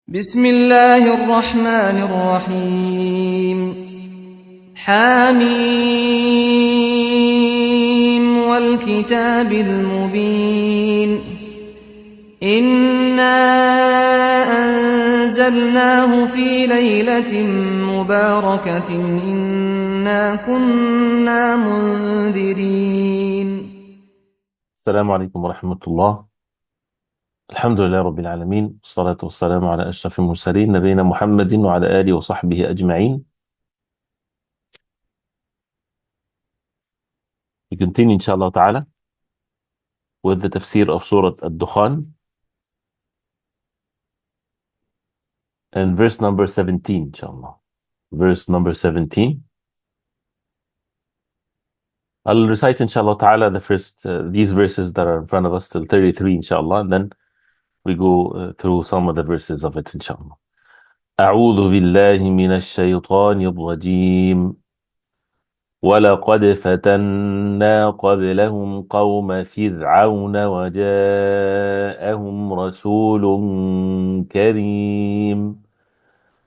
بسم الله الرحمن الرحيم حميم والكتاب المبين إنا أنزلناه في ليلة مباركة إنا كنا منذرين. السلام عليكم ورحمة الله. الحمد لله رب العالمين، والصلاة والسلام على أشرف المرسلين نبينا محمد وعلى آله وصحبه أجمعين. We continue inshallah ta'ala with the tafsir of Surah Ad-Dukhan and verse number 17 inshallah. Verse number 17. I'll recite inshallah ta'ala the first these verses that are in front of us till 33 inshallah, and then we go through some of the verses of it inshallah. أعوذ بالله من الشيطان الرجيم. ولقد فتنا قبلهم قوم فرعون وجاءهم رسول كريم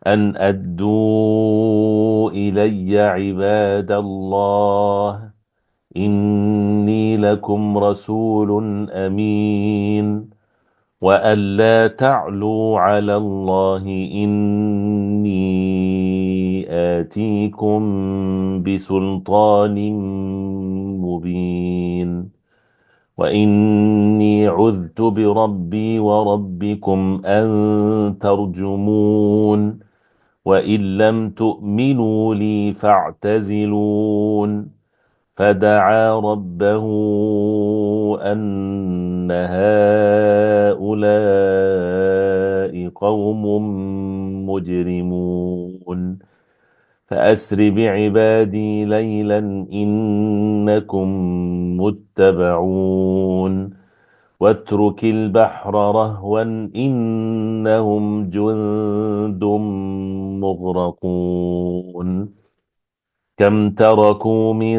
أن أدوا إلي عباد الله إني لكم رسول أمين وأن لا تعلوا على الله إني آتيكم بسلطان مبين وإني عذت بربي وربكم أن ترجمون وإن لم تؤمنوا لي فاعتزلون فدعا ربه أن هؤلاء قوم مجرمون فأسر بعبادي ليلا إنكم متبعون واترك البحر رهوا إنهم جند مغرقون كم تركوا من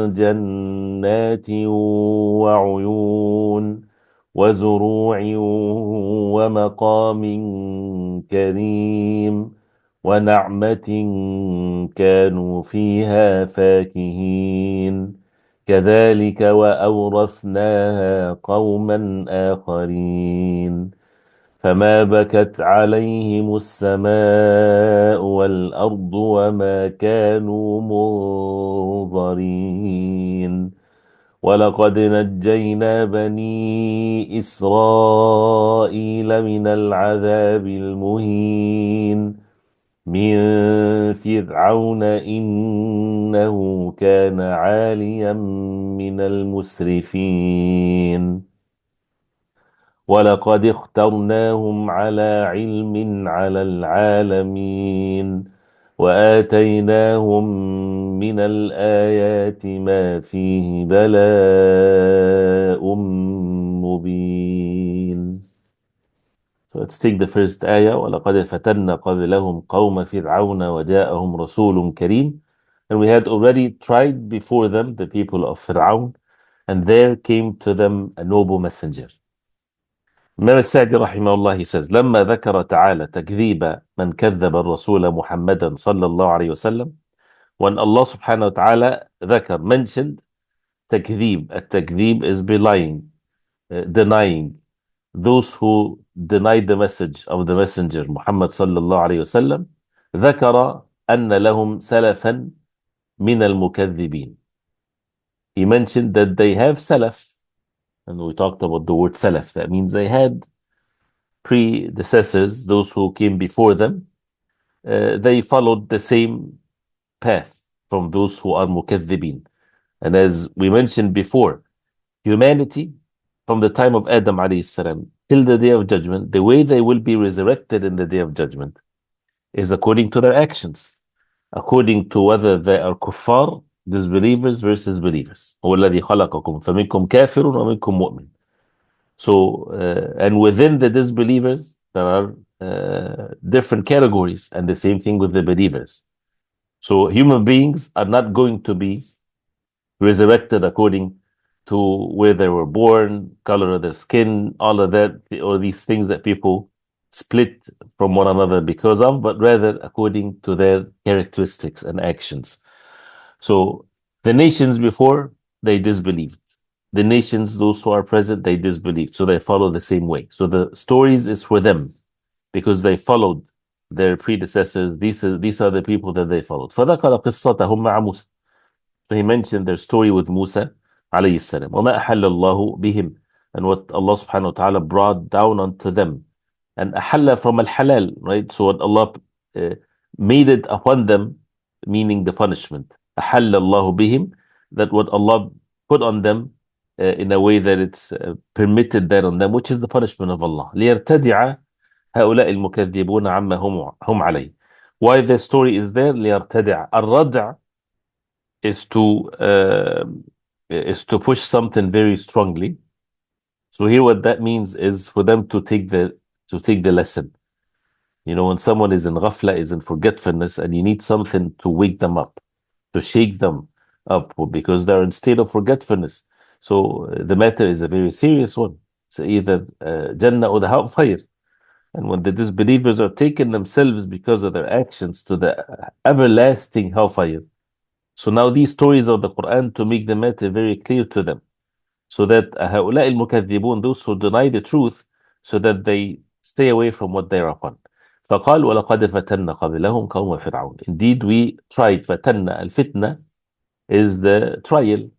جنات وعيون وزروع ومقام كريم ونعمة كانوا فيها فاكهين كذلك وأورثناها قوما آخرين فما بكت عليهم السماء والأرض وما كانوا منظرين ولقد نجينا بني إسرائيل من العذاب المهين من فرعون إنه كان عاليا من المسرفين ولقد اخترناهم على علم على العالمين وآتيناهم من الآيات ما فيه بلاء مبين. So let's take the first ayah. وَلَقَدْ فَتَنَّا قَبْلَهُمْ قَوْمَ فِرْعَوْنَ وَجَاءَهُمْ رَسُولٌ كَرِيمٌ. And we had already tried before them the people of Fir'aun, and there came to them a noble messenger. Imam السعدي رحمه الله he says لما ذكر تعالى تكذيب من كذب الرسول محمدا صلى الله عليه وسلم, when Allah subhanahu wa ta'ala ذكر mentioned تكذيب, التكذيب is belying, denying, those who denied the message of the messenger Muhammad صلى الله عليه وسلم, ذكر أن لهم سلفا من المكذبين. He mentioned that they have salaf, and we talked about the word salaf. That means they had predecessors, those who came before them. They followed the same path from those who are mukaththibin. And as we mentioned before, humanity from the time of Adam alayhi salam till the day of judgment, the way they will be resurrected in the day of judgment is according to their actions, according to whether they are kuffar, disbelievers versus believers. هو الذي خلقكم فمنكم كافر ومنكم مؤمن. So, and within the disbelievers, there are different categories, and the same thing with the believers. So human beings are not going to be resurrected according to where they were born, color of their skin, all of that, or these things that people split from one another because of, but rather according to their characteristics and actions. So the nations before, they disbelieved. The nations, those who are present, they disbelieved. So they follow the same way. So the stories is for them because they followed their predecessors. These are the people that they followed. فذكر قصتهم مع موسى. So he mentioned their story with Musa alayhi salam. وما أحل الله بهم, and what Allah subhanahu wa ta'ala brought down onto them. And أحل from al-halal, right? So what Allah uh, made it upon them, meaning the punishment. أحل الله بهم, that what Allah put on them in a way that it's permitted that on them, which is the punishment of Allah. ليرتدع هؤلاء المكذبون عما هم عليه. Why the story is there? ليرتدع. الردع is to push something very strongly. So here what that means is for them to take the lesson. You know, when someone is in ghafla, is in forgetfulness, and you need something to wake them up, to shake them up, because they're in state of forgetfulness. So the matter is a very serious one. It's either Jannah or the hellfire. And when the disbelievers are taking themselves because of their actions to the everlasting hellfire. So now these stories of the Quran to make the matter very clear to them. So that هؤلاء المكذبون, those who deny the truth, so that they stay away from what they are upon. فقال ولقد فتنا قبلهم قوم فرعون. Indeed we tried. فتنا, الفتنة is the trial,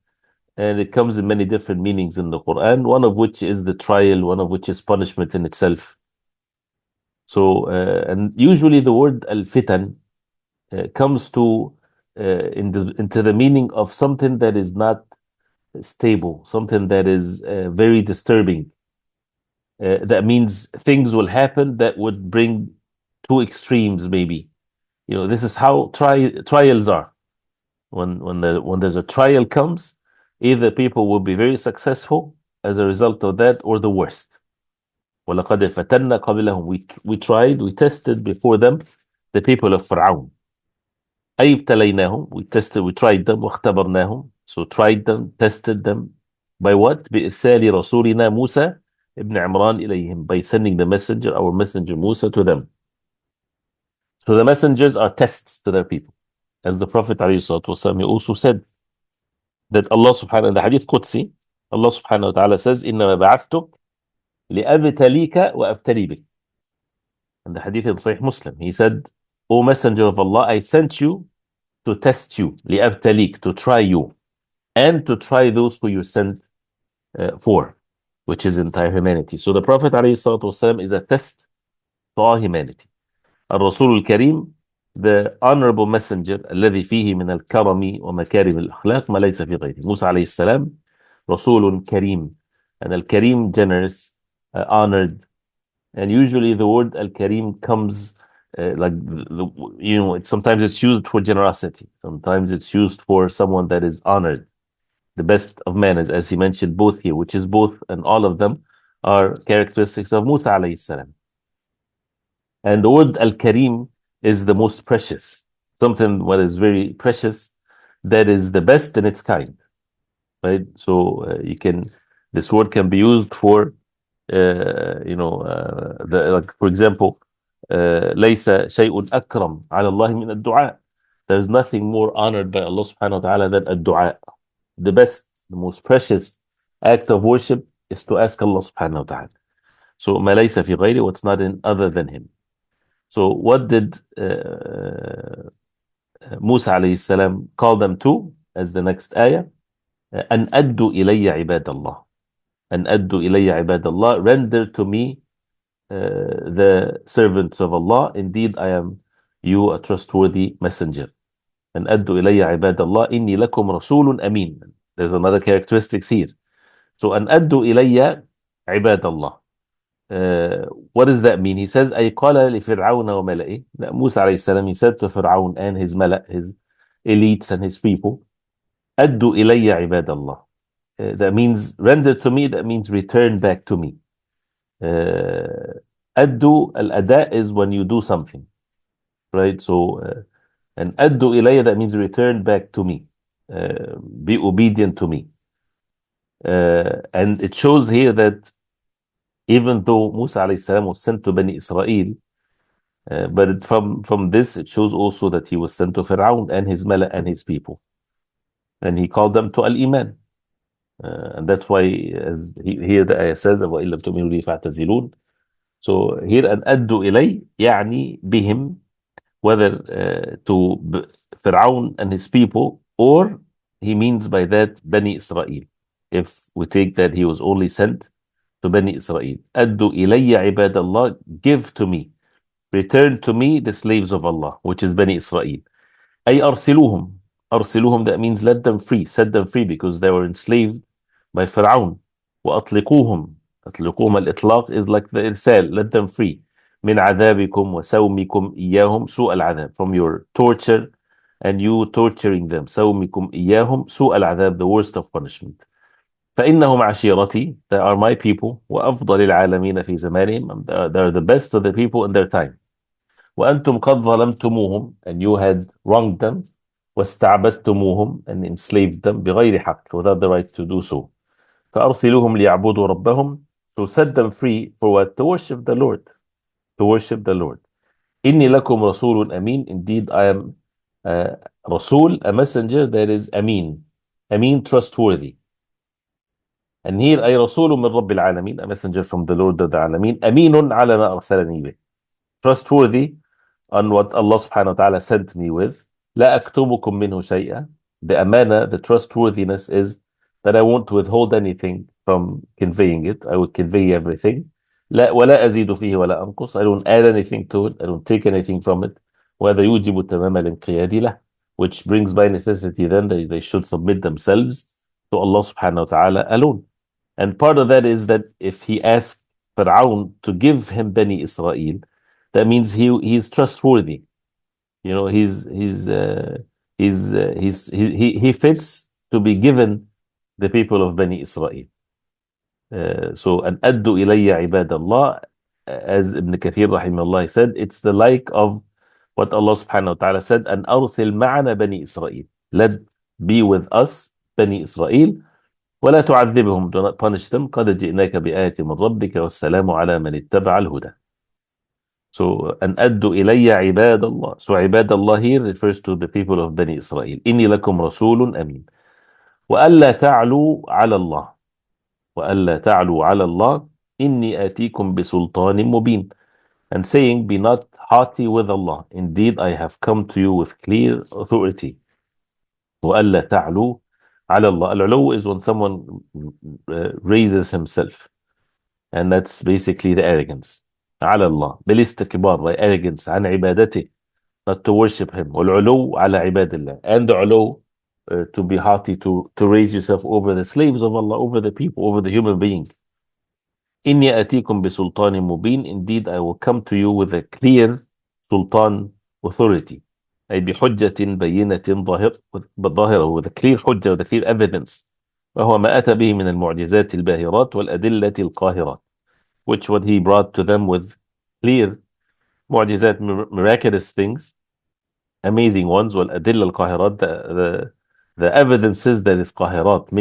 and it comes in many different meanings in the Quran, one of which is the trial, one of which is punishment in itself. So and usually the word al-fitan comes to into the meaning of something that is not stable, something that is very disturbing. That means things will happen that would bring two extremes, maybe. You know, this is how trials are. When there's a trial comes, either people will be very successful as a result of that, or the worst. وَلَقَدْ فَتَنَّا قَبْلَهُم. We tried, we tested before them the people of Fir'aun. أي ابتليناهم, we tried them. واختبرناهم, so tried them, tested them. By what? بإرسال رسولنا موسى ابن عمران إليهم, by sending the messenger, our messenger Musa, to them. So the messengers are tests to their people. As the Prophet ﷺ, he also said that Allah subhanahu, in the hadith Qudsi, Allah subhanahu wa ta'ala says, إِنَّمَا بَعَثْتُكَ لِأَبْتَلِيكَ وَأَبْتَلِي بِكَ. In the hadith in Sahih Muslim, he said, O Messenger of Allah, I sent you to test you, لِأَبْتَلِيك, to try you, and to try those who you sent for, which is entire humanity. So the Prophet ﷺ is a test to all humanity. الرسول الكريم, the honorable messenger, الذي فيه من الكرم ومكارم الأخلاق ما ليس في غيره. Musa عليه السلام, رسول كريم, and al-Karim, generous, honored. And usually the word al-Karim comes sometimes it's used for generosity. Sometimes it's used for someone that is honored. The best of manners, as he mentioned both here, which is both, and all of them are characteristics of Musa alayhi salam. And the word al-Karim is the most precious. Something what is very precious, that is the best in its kind. Right? So this word can be used for like for example, ليس شيء أكرم على الله من الدعاء. There's nothing more honored by Allah subhanahu wa ta'ala than الدعاء. The best, the most precious act of worship is to ask Allah subhanahu wa ta'ala. So ما ليس في غيره, what's not in other than him. So what did Musa alayhi salam call them to as the next ayah? أن أدوا إلي عباد الله. أن أدوا إلي عباد الله, render to me the servants of Allah. Indeed, I am you a trustworthy messenger. أن أدوا إلي عباد الله إني لكم رسول أمين. There's another characteristics here. So أن أدوا إلي عباد الله. What does that mean? He says أي قال لفرعون وملئه. Musa عليه السلام, he said to Fir'aun and his ملأ, his elites and his people, أدوا إلي عباد الله. That means render to me, that means return back to me. أدوا, al-ada is when you do something, right? So and أدوا إلي, that means return back to me, be obedient to me. And it shows here that even though Musa alayhi salam was sent to Bani Israel. But from this, it shows also that he was sent to Fir'aun and his Mala and his people. And he called them to Al-Iman. And that's why, as here the ayah says, وَإِن لَمْ تُؤْمِنُوا لِي فَاعْتَزِلُونَ. So here, أن أدوا إلي يعني بهم, whether Fir'aun and his people, or he means by that Bani Israel. If we take that he was only sent to Bani Israel. أدوا إلي عباد الله, give to me, return to me the slaves of Allah, which is Bani Israel. أي أرسلوهم. أرسلوهم, that means let them free, set them free, because they were enslaved by Fir'aun. وأطلقوهم. أطلقوهم, الإطلاق is like the إرسال, let them free. من عذابكم وسومكم إياهم سوء العذاب, from your torture and you torturing them. سومكم إياهم سوء العذاب, the worst of punishment. فإنهم عشيرتي, they are my people. وأفضل العالمين في زمانهم, they are the best of the people in their time. وأنتم قد ظلمتموهم, and you had wronged them. واستعبدتموهم, and enslaved them بغير حق, without the right to do so. فأرسلوهم ليعبدوا ربهم, to set them free for what? To worship the Lord. To worship the Lord. إني لكم رسول أمين, indeed I am Rasul, a messenger that is Amin. Amin, trustworthy. And here أي رسول من رب العالمين, a messenger from the Lord of the Alameen. أمين على ما أرسلني به, trustworthy on what Allah subhanahu wa ta'ala sent me with. لا أكتمكم منه شيئا. The amana, the trustworthiness is that I won't withhold anything from conveying it. I would convey everything. لا ولا أزيد فيه ولا أنقص. I don't add anything to it. I don't take anything from it. وهذا يوجب تمام الانقياد له, which brings by necessity then they should submit themselves to Allah subhanahu wa ta'ala alone. And part of that is that if he asked Fir'aun to give him Bani Israel, that means he's trustworthy. You know, he fits to be given the people of Bani Israel. So an addu ilayya ibad Allah, as Ibn Kathir rahimahullah said, it's the like of what Allah subhanahu wa ta'ala said, an arsil ma'ana Bani Israel, let be with us Bani Israel. ولا تعذبهم, do not punish them. قد جئناك بآية من ربك والسلام على من اتبع الهدى. So, أن أدوا إلي عباد الله. So, عباد الله here refers to the people of Bani Israel. إني لكم رسول أمين. وألا تعلوا على الله. وألا تعلوا على الله. إني آتيكم بسلطان مبين. And saying, be not haughty with Allah. Indeed, I have come to you with clear authority. وألا تعلوا على الله. Al-ulu is when someone raises himself. And that's basically the arrogance. على الله بالاستكبار, by arrogance, عن عبادته, not to worship him. والعلو على عباد الله, and the ulu, to be haughty, to raise yourself over the slaves of Allah, over the people, over the human beings. إني أتيكم بسلطان مبين, indeed I will come to you with a clear sultan, authority. أي بحجة بينة ظاهرة, with a clear حجة, with a clear evidence. وهو ما أتى به من المعجزات الباهرات والأدلة القاهرات, which what he brought to them with clear معجزات, miraculous things, amazing ones. والأدلة القاهرات, the evidences that is قاهرات,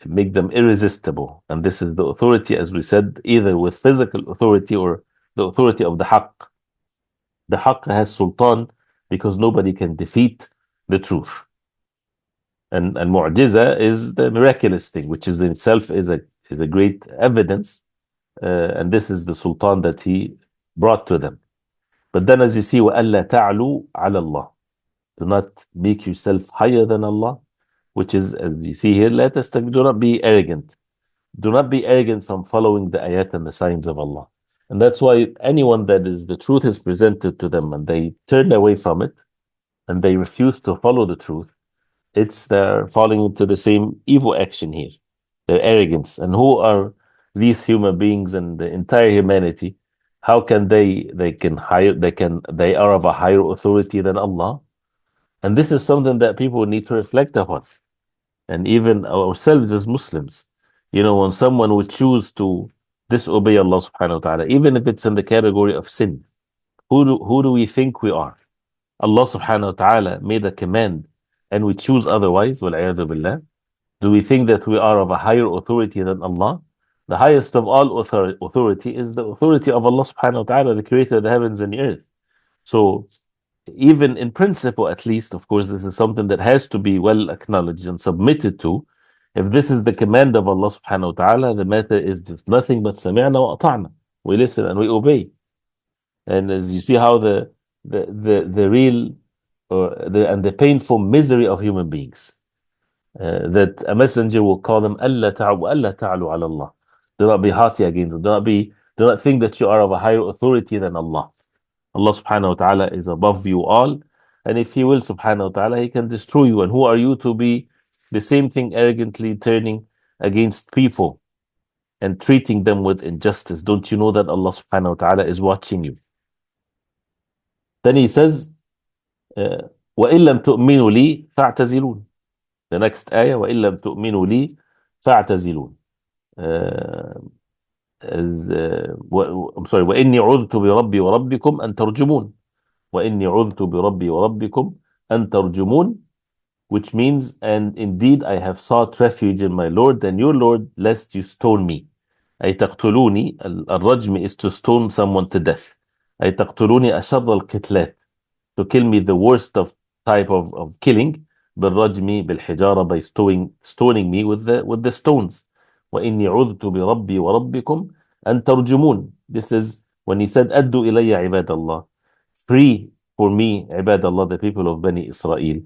make them irresistible. And this is the authority, as we said, either with physical authority or the authority of the haqq. The haqq has sultan because nobody can defeat the truth. And mu'jiza is the miraculous thing, which is in itself is a great evidence. And this is the sultan that he brought to them. But then, as you see, وَأَلَّا تَعْلُوا عَلَى اللَّهِ, do not make yourself higher than Allah, which is, as you see here, do not be arrogant. Do not be arrogant from following the ayat and the signs of Allah. And that's why anyone that is the truth is presented to them and they turn away from it and they refuse to follow the truth, they're falling into the same evil action here, their arrogance. And who are these human beings and the entire humanity? How can they are of a higher authority than Allah? And this is something that people need to reflect upon. And even ourselves as Muslims, you know, when someone would choose to disobey Allah subhanahu wa ta'ala, even if it's in the category of sin, who do we think we are? Allah subhanahu wa ta'ala made a command and we choose otherwise, wal-'iyadhu billah. Do we think that we are of a higher authority than Allah? The highest of all authority is the authority of Allah subhanahu wa ta'ala, the creator of the heavens and the earth. So even in principle, at least, of course, this is something that has to be well acknowledged and submitted to. If this is the command of Allah subhanahu wa ta'ala, the matter is just nothing but sami'na wa ata'na. We listen and we obey. And as you see how the real and the painful misery of human beings, that a messenger will call them Allah ta'alu ala Allah. Do not be haughty against them. Do not think that you are of a higher authority than Allah. Allah subhanahu wa ta'ala is above you all. And if He will subhanahu wa ta'ala, He can destroy you. And who are you to be the same thing arrogantly turning against people and treating them with injustice? Don't you know that Allah subhanahu wa ta'ala is watching you? Then He says, وَإِن لَمْ تُؤْمِنُوا لِي فَاعْتَزِلُونَ. The next ayah, وَإِن لَمْ تُؤْمِنُوا لِي فَاعْتَزِلُونَ. I'm sorry, وإني عذت بربي وربكم أن ترجمون. وإني عذت بربي وربكم أن ترجمون, which means, and indeed I have sought refuge in my Lord and your Lord, lest you stone me. أي تقتلوني. الرجم is to stone someone to death. أي تقتلوني أشر القتلات, to kill me the worst of type of killing, بالرجم بالحجارة, by stoning me with the stones. وإني عذت بربي وربكم أن ترجمون. This is when He said أدوا إلي عباد الله, free for me عباد الله, the people of Bani Israel,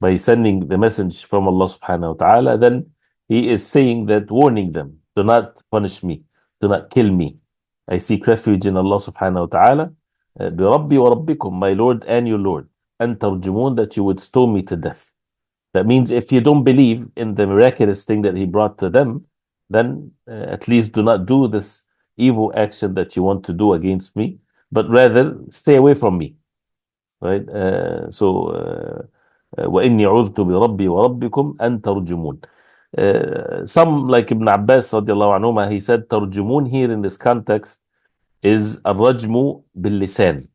by sending the message from Allah subhanahu wa ta'ala. Then He is saying that, warning them, do not punish me, do not kill me. I seek refuge in Allah subhanahu wa ta'ala, بربي وربكم, my Lord and your Lord, أن ترجمون, that you would stone me to death. That means if you don't believe in the miraculous thing that He brought to them, then at least do not do this evil action that you want to do against me, but rather stay away from me. Right? وَإِنِّي عُذْتُ بِرَبِّي وَرَبِّكُمْ أَن تَرْجُمُونَ. Some, like Ibn Abbas radiallahu anhuma, he said tarjumun here in this context is الرجم باللسان,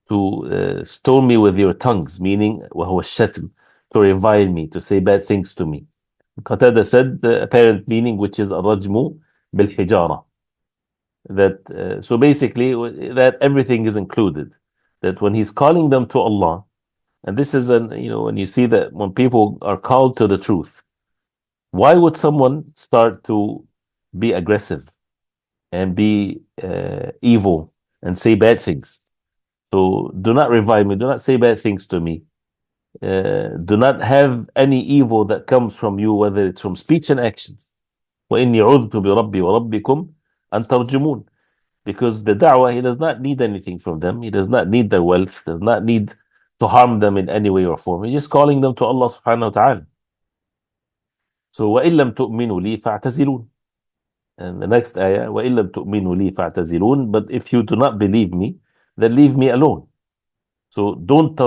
to stone me with your tongues, meaning وهو الشتم, to revile me, to say bad things to me. Qatada said the apparent meaning, which is الرجم بالحجارة. That so basically that everything is included. That when He's calling them to Allah, and this is when you see that when people are called to the truth, why would someone start to be aggressive and be evil and say bad things? So do not revile me, do not say bad things to me. Do not have any evil that comes from you, whether it's from speech and actions. وَإِنِّي عُذْتُ بِرَبِّي وَرَبِّكُمْ أَن تَرْجُمُونَ. Because the da'wah, He does not need anything from them. He does not need their wealth, does not need to harm them in any way or form. He's just calling them to Allah subhanahu wa ta'ala. So وَإِن لَمْ تُؤْمِنُوا لِي فَاعْتَزِلُونَ. And the next ayah, وَإِن لَمْ تُؤْمِنُوا لِي فَاعْتَزِلُونَ. But if you do not believe me, then leave me alone. So don't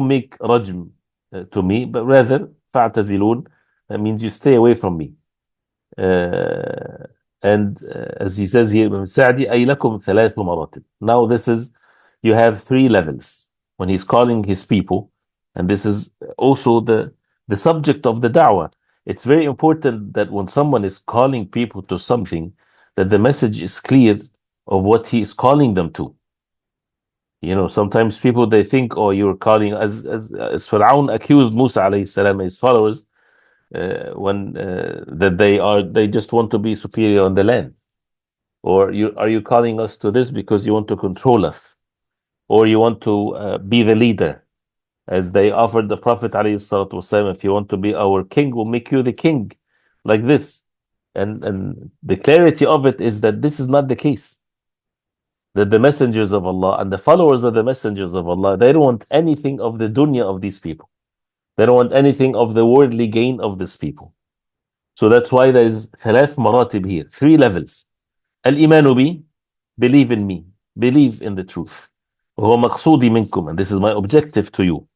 make rajm to me, but rather فَاعْتَزِلُونَ. That means you stay away from me. As he says here, أي لكم ثلاث مراتب. Now this is, you have three levels when He's calling His people, and this is also the subject of the da'wah. It's very important that when someone is calling people to something, that the message is clear of what He is calling them to. Sometimes people, they think, oh, you're calling, as Fir'aun accused Musa alayhi salam and his followers, that they just want to be superior on the land. Or are you calling us to this because you want to control us, or you want to be the leader? As they offered the Prophet ﷺ, if you want to be our king, we'll make you the king, like this. And the clarity of it is that this is not the case. That the messengers of Allah and the followers of the messengers of Allah, they don't want anything of the dunya of these people. They don't want anything of the worldly gain of these people. So that's why there is ثلاث مراتب here, three levels. الإيمان بي, believe in me, believe in the truth. وهو مقصودي منكم, and this is my objective to you.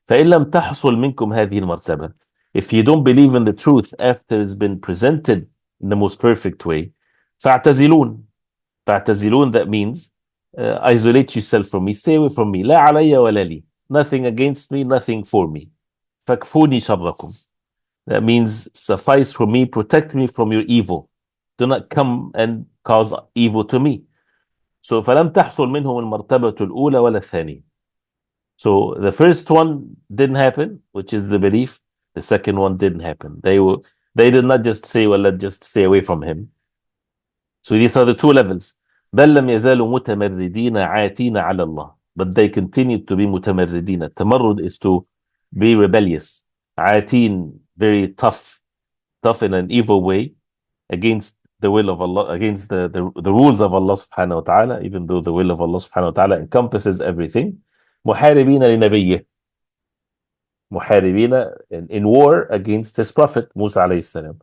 فإن لم تحصل منكم هذه المرتبة, if you don't believe in the truth after it's been presented in the most perfect way, فاعتزلون. فاعتزلون, that means isolate yourself from me, stay away from me. لا علي ولا لي, nothing against me, nothing for me. فكفوني شركم. That means suffice for me, protect me from your evil. do not come and cause evil to me. So فلم تحصل منهم المرتبة الأولى ولا الثانية. So the first one didn't happen, which is the belief. The second one didn't happen. They did not just say, well, let's just stay away from him. So these are the two levels. بل لم يزالوا متمردين عاتين على الله. But they continued to be متمردين. التمرد is to be rebellious. عاتين, very tough in an evil way against the will of Allah, against the rules of Allah subhanahu wa ta'ala, even though the will of Allah subhanahu wa ta'ala encompasses everything. محاربين لنبيه. محاربين in war against his prophet Musa alayhi السلام.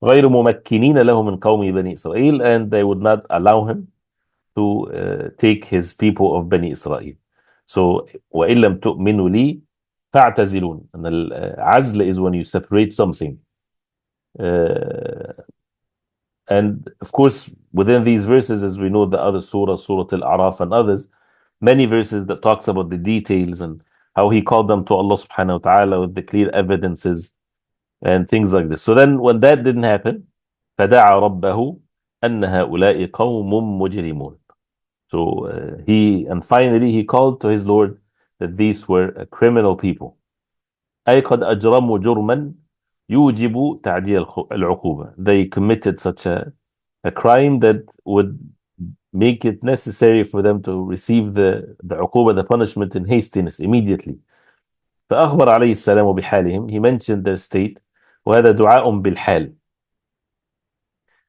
غير ممكنين له من قوم بني إسرائيل, and they would not allow him to take his people of Bani Israel. So وإن لم تؤمنوا لي فاعتزلون. And العزل is when you separate something. And of course, within these verses, as we know, the other surah, Surah Al-A'raf and others, many verses that talks about the details and how he called them to Allah subhanahu wa ta'ala with the clear evidences and things like this. So then when that didn't happen, فَدَعَى رَبَّهُ أَنَّ هَؤُلَاءِ قَوْمٌ مُجْرِمُونَ. So and finally he called to his Lord that these were criminal people. أي قد أجرموا جرما يوجب تعديل العقوبة. They committed such a crime that would make it necessary for them to receive the عقوبة, the punishment, in hastiness immediately. فأخبر عليه السلام بحالهم. He mentioned their state. وهذا دعاء بالحال.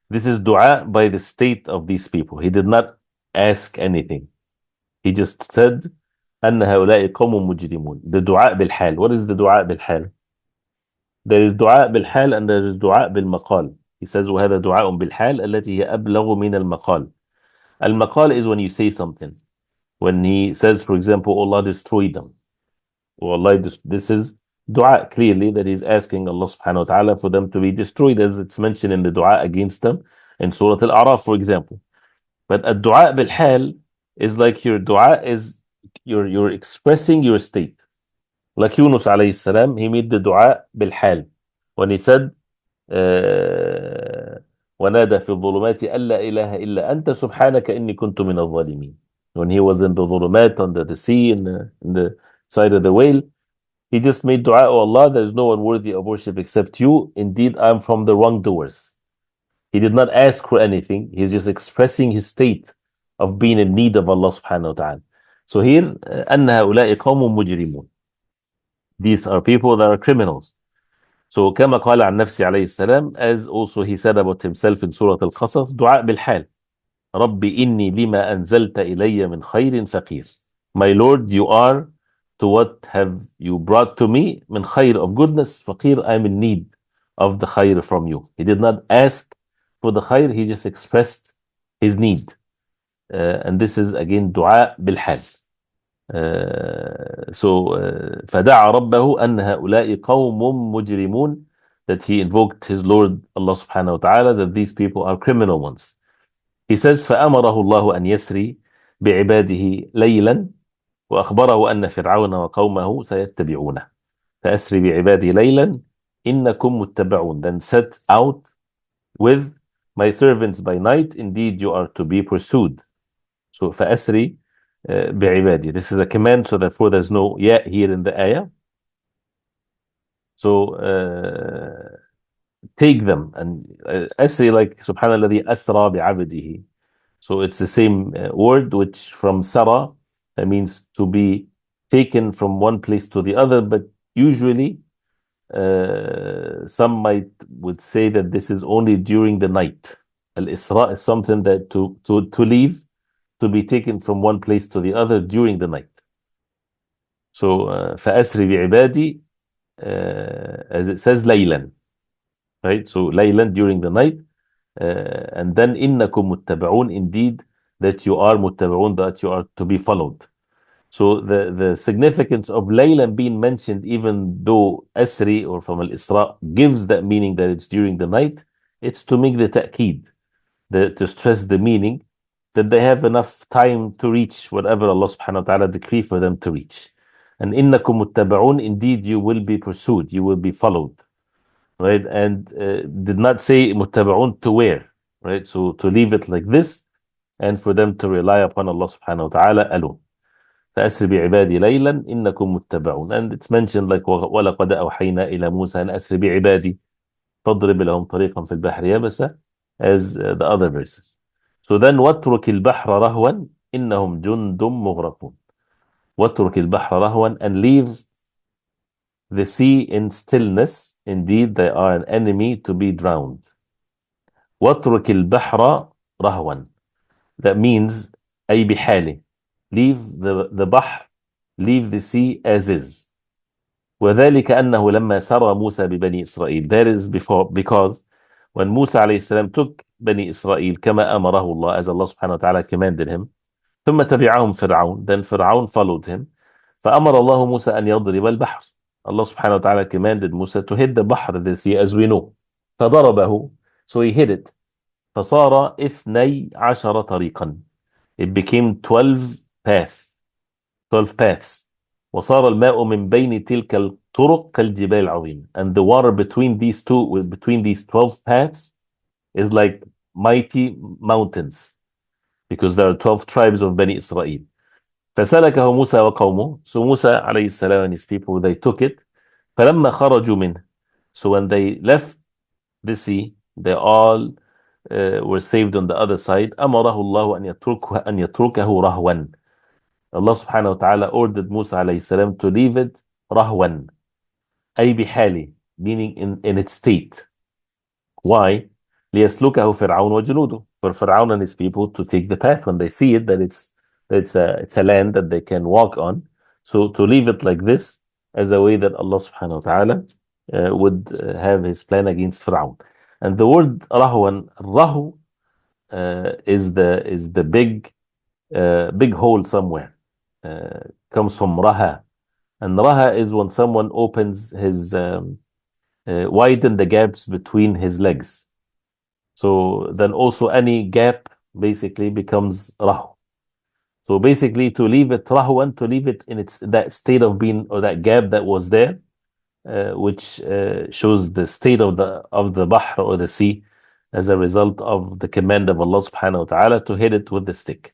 This is dua by the state of these people. He did not ask anything. He just said أن هؤلاء قوم مجرمون. The dua بالحال. What is the dua بالحال? There is dua بالحال and there is dua بالمقال. He says وهذا دعاء بالحال التي هي أبلغ من المقال. المقال is when you say something. When he says, for example, Allah destroy them. Or Allah, this is dua clearly that he's asking Allah subhanahu wa ta'ala for them to be destroyed, as it's mentioned in the dua against them in Surah Al-A'raf, for example. But a dua bil-hal is like your dua is you're expressing your state. Like Yunus alayhi salam, he made the dua bil-hal when he said ونادى في الظلمات ألا إله إلا أنت سبحانك إني كنت من الظالمين. When he was in the ظلمات, under the sea, in the side of the whale, he just made dua, oh Allah, there is no one worthy of worship except you. Indeed, I am from the wrongdoers. He did not ask for anything. He's just expressing his state of being in need of Allah subhanahu wa ta'ala. So here, أن هؤلاء قوم مجرمون. These are people that are criminals. So كما قال عن نفسه عليه السلام, as also he said about himself in Surah Al-Qasas, دعاء بالحال. رب إني لما أنزلت إلي من خير فقير. My Lord, you are to what have you brought to me من خير, of goodness. فقير, I am in need of the خير from you. He did not ask for the خير, he just expressed his need. And this is again دعاء بالحال. فدعا ربه أن هؤلاء قوم مجرمون, that he invoked his Lord Allah subhanahu wa ta'ala that these people are criminal ones. He says فأمره الله أن يسري بعباده ليلا وأخبره أن فرعون وقومه سيتبعونه. فأسري بعباده ليلا إنكم متبعون. Then set out with my servants by night, indeed you are to be pursued. So فأسري بعبادي. This is a command, so therefore there's no ya here in the ayah. So take them, and asri, like subhanalladhi asra bi'abdihi. So it's the same word, which from sara means to be taken from one place to the other, but usually some would say that this is only during the night. Al-Isra is something that to leave, to be taken from one place to the other during the night. So فأسري بعبادي, as it says ليلا, right? So ليلا, during the night, and then إنكم متبعون, indeed that you are متبعون, that you are to be followed. So the significance of Laylan being mentioned, even though Asri or from Al-Isra gives that meaning that it's during the night, it's to make the ta'keed, to stress the meaning that they have enough time to reach whatever Allah subhanahu wa ta'ala decree for them to reach. And innakum muttaba'un, indeed you will be pursued, you will be followed. Right? And did not say muttaba'un to where. right? So to leave it like this and for them to rely upon Allah subhanahu wa ta'ala alone. فأسر بعبادي ليلا إنكم متبعون. And it's mentioned like ولقد أوحينا إلى موسى أن أسر بعبادي فاضرب لهم طريقا في البحر يبسا as the other verses. So then واترك البحر رهوا إنهم جند مغرقون. واترك البحر رهوا and leave the sea in stillness. Indeed they are an enemy to be drowned. واترك البحر رهوا. That means أي بحاله. Leave the بحر, leave the sea as is. وذلك أنه لما سرى موسى ببني إسرائيل. That is before, because when Musa عليه السلام took بني إسرائيل كما أمره الله, as Allah subhanahu wa ta'ala commanded him, ثم تبعهم فرعون, then Fir'aun followed him, فأمر الله موسى أن يضرب البحر. Allah subhanahu wa ta'ala commanded Musa to hit the بحر, the sea, as we know. فضربه, so he hit it. فصار 12 طريقا. It became 12 paths. وصار الماء من بين تلك الطرق كالجبال العظيم. And the water between these 12 paths is like mighty mountains, because there are 12 tribes of Bani Israel. فسلكه موسى وقومه. So Musa عليه السلام and his people, they took it. فلما خرجوا منه. So when they left the sea, they all were saved on the other side. أمره الله أن يتركه رهوا. Allah subhanahu wa ta'ala ordered Musa alayhi salam to leave it rahwan, أي بحالي, meaning in its state. Why? ليسلكه فرعون وجنوده. For Fir'aun and his people to take the path when they see it, that it's a land that they can walk on. So to leave it like this as a way that Allah subhanahu wa ta'ala would have his plan against Fir'aun. And the word rahwan, rahu, is the big hole somewhere. Comes from raha, and raha is when someone opens his widen the gaps between his legs. So then also any gap basically becomes rahu. So basically to leave it rahwan, to leave it in its that state of being, or that gap that was there, which shows the state of the bahr, or the sea, as a result of the command of Allah subhanahu wa ta'ala to hit it with the stick.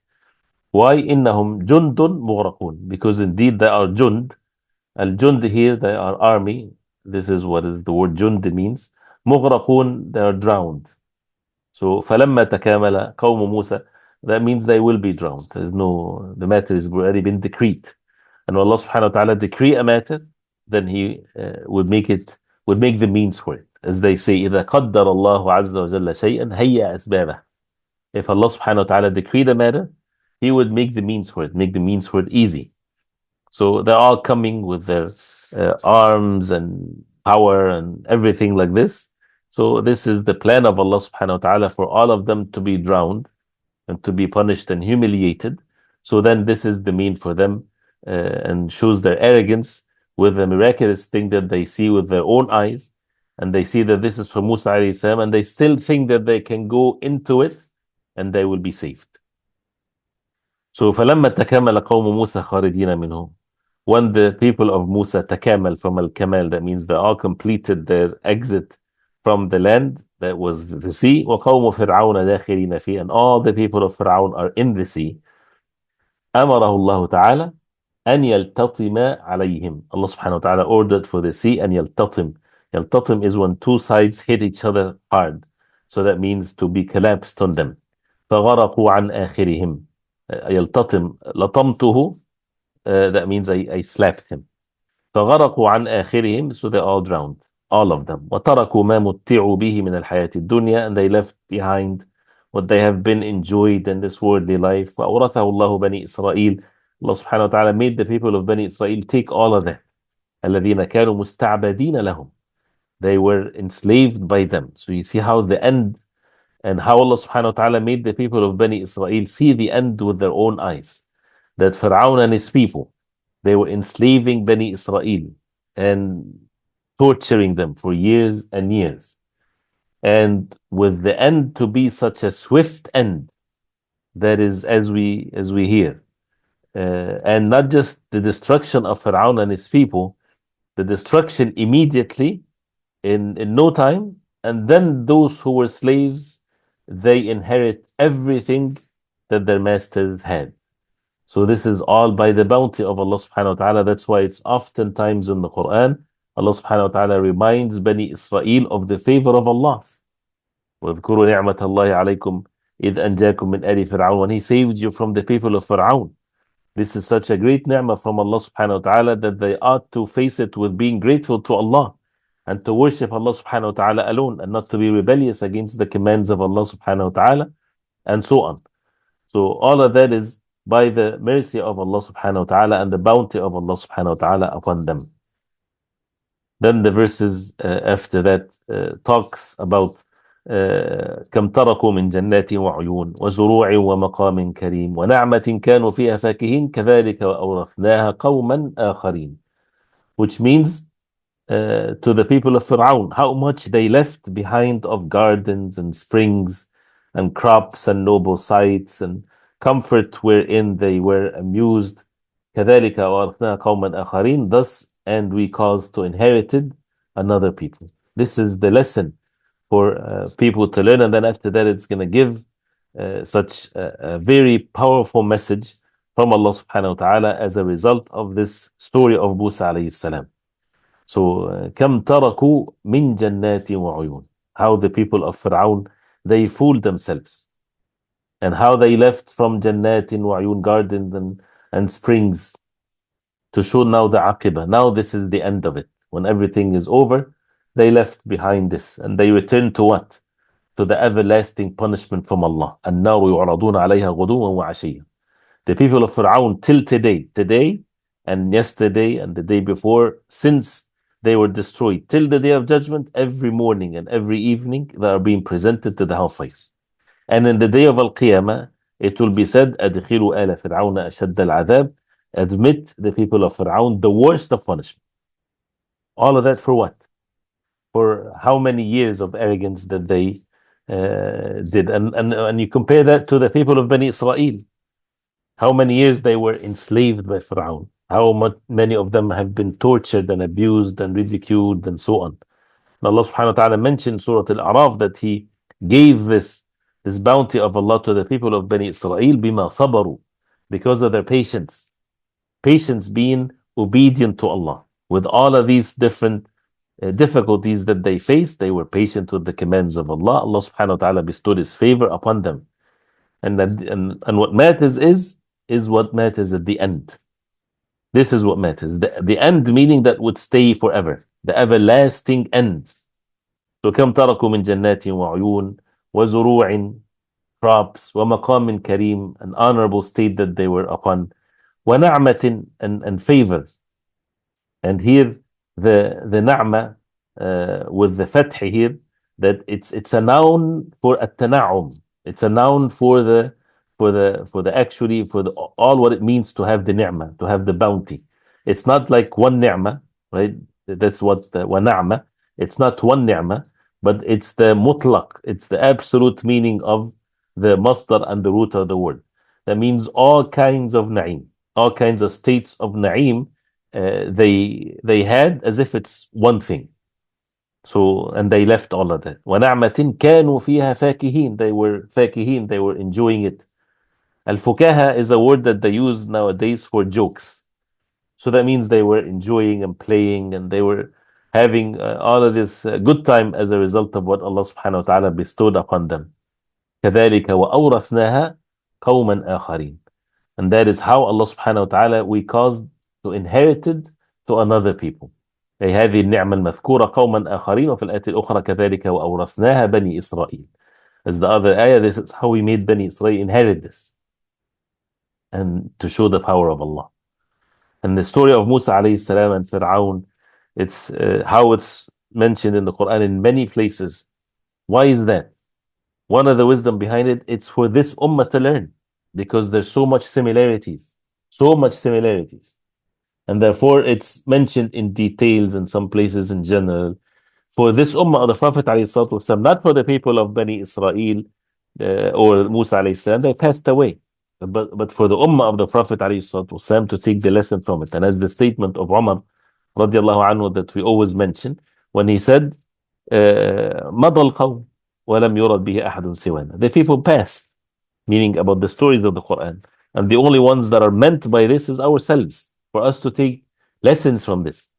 Why? إنهم جند مغرقون. Because indeed they are jund. Al-jund here, they are army. This is what is the word jund means. مغرقون, they are drowned. So فلما تكامل قوم موسى, that means they will be drowned. The matter has already been decreed. And when Allah subhanahu wa ta'ala decree a matter, then he would make the means for it. As they say, إذا قدر الله عز وجل شيئا هيأ أسبابه. If Allah subhanahu wa ta'ala decreed a matter, he would make the means for it easy. So they're all coming with their arms and power and everything like this. So this is the plan of Allah subhanahu wa ta'ala for all of them to be drowned and to be punished and humiliated. So then this is the mean for them, and shows their arrogance with the miraculous thing that they see with their own eyes. And they see that this is from Musa alayhi salam, and they still think that they can go into it and they will be saved. So فلما تكامل قوم موسى خارجين منه. When the people of Musa تكامل from al-kamal, that means they all completed their exit from the land that was the sea. وقوم فرعون داخلين فيه, and all the people of Fir'aun are in the sea. أمره الله تعالى أن يلتطم عليهم. Allah subhanahu wa ta'ala ordered for the sea أن يلتطم. يلتطم is when two sides hit each other hard. So that means to be collapsed on them. فغرقوا عن آخرهم. يلتطم, لطمته, that means I slapped him. فغرقوا عن آخرهم, so they all drowned, all of them. وتركوا ما متعوا به من الحياة الدنيا, and they left behind what they have been enjoyed in this worldly life. وأورثه الله بني إسرائيل. Allah subhanahu wa ta'ala made the people of Bani Israel take all of that. الذين كانوا مستعبدين لهم. They were enslaved by them. So you see how the end, and how Allah subhanahu wa ta'ala made the people of Bani Israel see the end with their own eyes. That Fir'aun and his people, they were enslaving Bani Israel and torturing them for years and years. And with the end to be such a swift end, that is as we hear. And not just the destruction of Fir'aun and his people, the destruction immediately in no time, and then those who were slaves they inherit everything that their masters had. So this is all by the bounty of Allah subhanahu wa ta'ala. That's why it's oftentimes in the Quran, Allah subhanahu wa ta'ala reminds Bani Israel of the favor of Allah. وَاذْكُرُوا نِعْمَةَ اللَّهِ عَلَيْكُمْ إِذْ أَنْجَاكُمْ مِنْ آلِ فِرْعَوْنَ. When He saved you from the people of Fir'aun. This is such a great ni'mah from Allah subhanahu wa ta'ala that they ought to face it with being grateful to Allah and to worship Allah subhanahu wa ta'ala alone and not to be rebellious against the commands of Allah subhanahu wa ta'ala and so on. So all of that is by the mercy of Allah subhanahu wa ta'ala and the bounty of Allah subhanahu wa ta'ala upon them. Then the verses after that talks about كم تركوا من جنات وعيون وزروع ومقام كريم ونعمة كانوا فيها فاكهين كذلك وأورثناها قوما آخرين, which means to the people of Fir'aun how much they left behind of gardens and springs and crops and noble sights and comfort wherein they were amused. كذلك وأورثناها قوما آخرين, thus and we caused to inherited another people. This is the lesson for people to learn, and then after that it's going to give such a very powerful message from Allah subhanahu wa ta'ala as a result of this story of Musa alayhi salam. So كم تركوا من جنات وعيون, how the people of Fir'aun, they fooled themselves, and how they left from جنات وعيون, gardens and springs, to show now the aqibah. Now this is the end of it. When everything is over, they left behind this and they returned to what? To the everlasting punishment from Allah. النار يعرضون عليها غدوا وعشيا. The people of Fir'aun till today and yesterday and the day before, since they were destroyed, till the day of judgment, every morning and every evening they are being presented to the hellfire. And in the day of Al-Qiyamah, it will be said, أدخلوا آل فرعون أشد العذاب, admit the people of Fir'aun the worst of punishment. All of that for what? For how many years of arrogance that they did. And you compare that to the people of Bani Israel. How many years they were enslaved by Fir'aun. How many of them have been tortured and abused and ridiculed and so on. And Allah subhanahu wa ta'ala mentioned Surah Al-A'raf that He gave this bounty of Allah to the people of Bani Israel bima sabaru, because of their patience. Patience being obedient to Allah. With all of these different difficulties that they faced, they were patient with the commands of Allah. Allah subhanahu wa ta'ala bestowed His favor upon them. And what matters is what matters at the end. This is what matters. The end meaning that would stay forever. The everlasting end. So كم تركوا من جنات وعيون وزروع, crops, ومقام كريم, an honorable state that they were upon, ونعمة, and favor. And here the na'ma with the fath here, that it's a noun for at-tana'um. It's a noun for the actually for the all what it means to have the ni'mah, to have the bounty. It's not like one ni'mah, right? That's what wa na'ma. It's not one ni'mah, but it's the mutlaq. It's the absolute meaning of the masdar and the root of the word. That means all kinds of na'im, all kinds of states of na'im. They had as if it's one thing. So, and they left all of that. وَنَعْمَةٍ كَانُوا فِيهَا فَاكِهِينَ. They were fakihin, they were enjoying it. Al-fukaha is a word that they use nowadays for jokes. So that means they were enjoying and playing, and they were having all of this good time as a result of what Allah subhanahu wa ta'ala bestowed upon them. كَذَلِكَ وَأَوْرَثْنَاهَا قَوْمًا آخَرِينَ. And that is how Allah subhanahu wa ta'ala we caused to inherited to another people. أي هذه النعمة المذكورة قوما آخرين, وفي الآية الأخرى كذلك وأورثناها بني إسرائيل. As the other ayah, this is how we made Bani Israel inherit this, and to show the power of Allah. And the story of Musa alayhi salam and Fir'aun, it's how it's mentioned in the Quran in many places. Why is that? One of the wisdom behind it, it's for this ummah to learn, because there's so much similarities. And therefore it's mentioned in details in some places in general. For this ummah of the Prophet ﷺ, not for the people of Bani Israel or Musa ﷺ, they passed away. But for the ummah of the Prophet ﷺ to take the lesson from it. And as the statement of Umar radiallahu anhu that we always mention, when he said, مَضَى الْقَوْمِ وَلَمْ يُرَدْ بِهِ أَحَدٌ سِوَانَا. The people passed, meaning about the stories of the Quran. And the only ones that are meant by this is ourselves, for us to take lessons from this.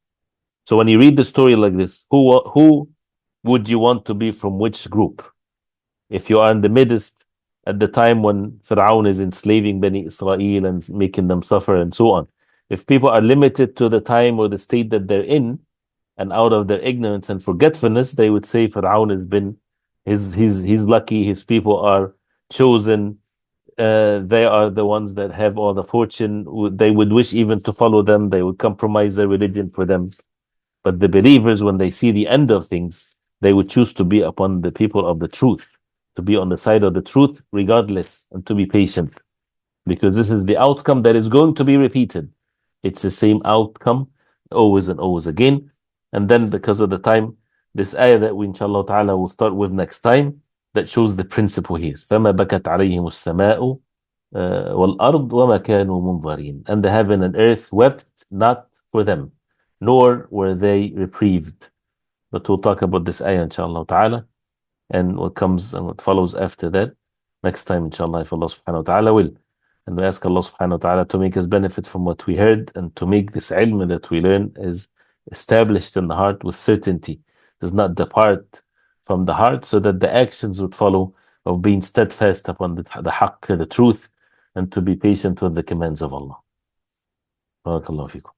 So when you read the story like this, who would you want to be from which group? If you are in the midst at the time when Fir'aun is enslaving Bani Israel and making them suffer and so on. If people are limited to the time or the state that they're in, and out of their ignorance and forgetfulness, they would say Fir'aun has been, he's lucky, his people are chosen, they are the ones that have all the fortune, they would wish even to follow them, they would compromise their religion for them. But the believers, when they see the end of things, they would choose to be upon the people of the truth, to be on the side of the truth regardless, and to be patient, because this is the outcome that is going to be repeated. It's the same outcome always and always again. And then because of the time, this ayah that we inshallah ta'ala will start with next time, that shows the principle here. فَمَا بَكَتْ عَلَيْهِمُ السَّمَاءُ وَالْأَرْضُ وَمَا كَانُوا مُنظَرِينَ. And the heaven and earth wept not for them, nor were they reprieved. But we'll talk about this ayah inshallah ta'ala, and what comes and what follows after that next time inshallah, if Allah subhanahu wa ta'ala will. And we ask Allah subhanahu wa ta'ala to make us benefit from what we heard, and to make this ilm that we learn is established in the heart with certainty, does not depart from the heart, so that the actions would follow of being steadfast upon the haqq, the truth, and to be patient with the commands of Allah. Barakallahu feekum.